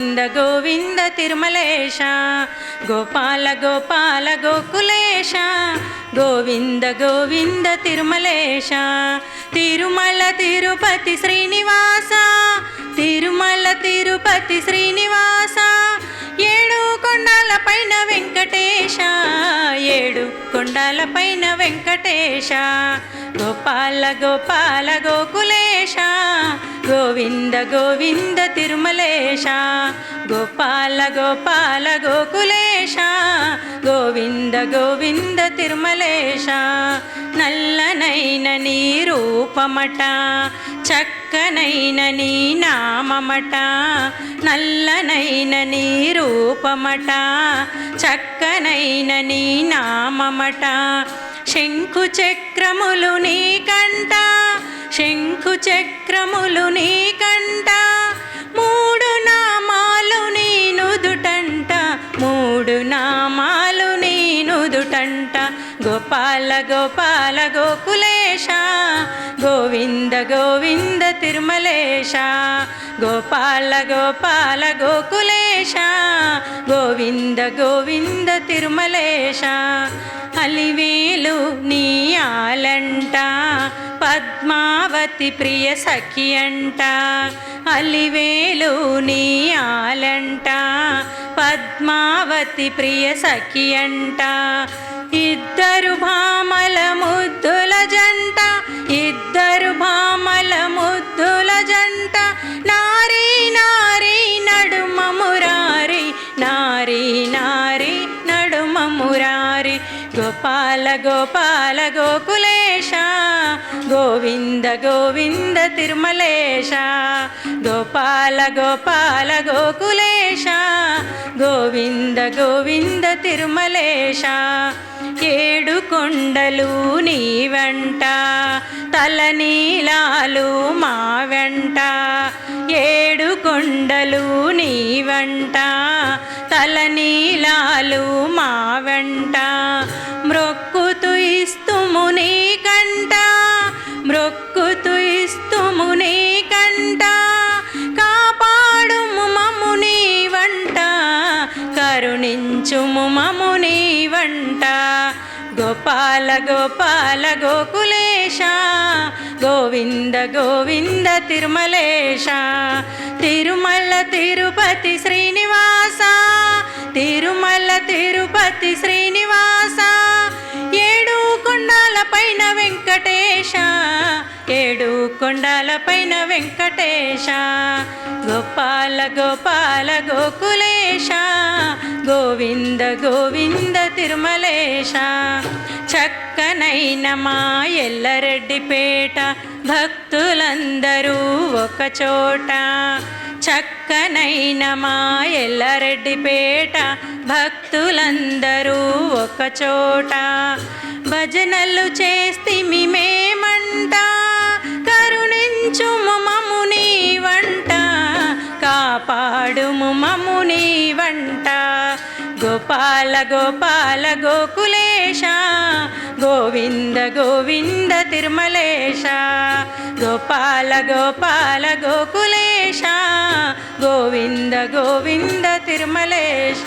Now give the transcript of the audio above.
గోవింద గోవింద తిరుమలేశ గోపాల గోపాల గోకులేశ గోవింద గోవింద తిరుమలేశ తిరుమల తిరుపతి శ్రీనివాస తిరుమల తిరుపతి శ్రీనివాస ఏడు కొండల పైన వెంకటేశ ఏడు కొండల పైన వెంకటేశ గోపాల గోపాల గోకులేశ గోవింద గోవింద తిరుమలేశ గోపాల గోపాల గోకులేశ గోవింద గోవింద తిరుమలేశ నల్లనైన నీ రూపమట చక్కనైన నీ నామమట నల్లనైన నీ రూపమట చక్కనైన నీ నామమట శంఖు చక్రములు నీ కంట శంఖు చక్రములు నీ కంట మూడు నామాలు నీ నుదుటంట మూడు నామాలు నీ నుదుటంట గోపాల గోపాల గోకులేశ గోవింద గోవింద తిరుమలేశ గోపాల గోపాల గోకులేశ గోవింద గోవింద తిరుమలేశ అలివేలు నీ ఆలంట పద్మావతి ప్రియ సఖి అంట అలివేలు నీ ఆలంట పద్మావతి ప్రియ సఖి అంట ఇద్దరు భామల ముద్దుల జంట ఇద్దరు భామల ముద్దుల జంట నారీ నారీ నడుమ మురారి నారీ నారీ నడుమ మురారి గోపాల గోపాల గోకులేశ గోవింద గోవింద తిరుమలేశ గోపాల గోపాల గోకులేశ గోవింద గోవింద తిరుమలేశ ఏడు కొండలు నీ వెంట తలనీలాలు మా వెంట ఏడు కొండలు నీ వెంట తలనీలాలు మా వెంట మ్రొక్కుతూ ఇస్తుము నీ కంట మ్రొక్కుతూ ఇస్తుము నీ కంట కాపాడుము మము నీ వంట కరుణించుము మము నీ వంట గోపాల గోపాల గోకులేశ గోవింద గోవింద తిరుమలేశ తిరుమల తిరుపతి శ్రీనివాస తిరుమల తిరుపతి శ్రీనివాస ఏడు కొండల పైన వెంకటేశ ఏడు కొండల పైన వెంకటేశ గోపాల గోపాల గోకులేశ గోవింద గోవింద తిరుమలేశ చక్కనైన మా ఎల్లరెడ్డిపేట భక్తులందరూ ఒకచోట చక్కనైన మా ఎల్లరెడ్డిపేట భక్తులందరూ ఒకచోట భజనలు చేస్తిమి మేమంట కరుణించుము మము నీ వంట కాపాడుము మము నీ వంట గోపాల గోపాల గోకులేశ గోవింద గోవింద తిరుమలేశ గోపాల గోపాల గోకులేశ గోవింద గోవింద తిరుమలేశ.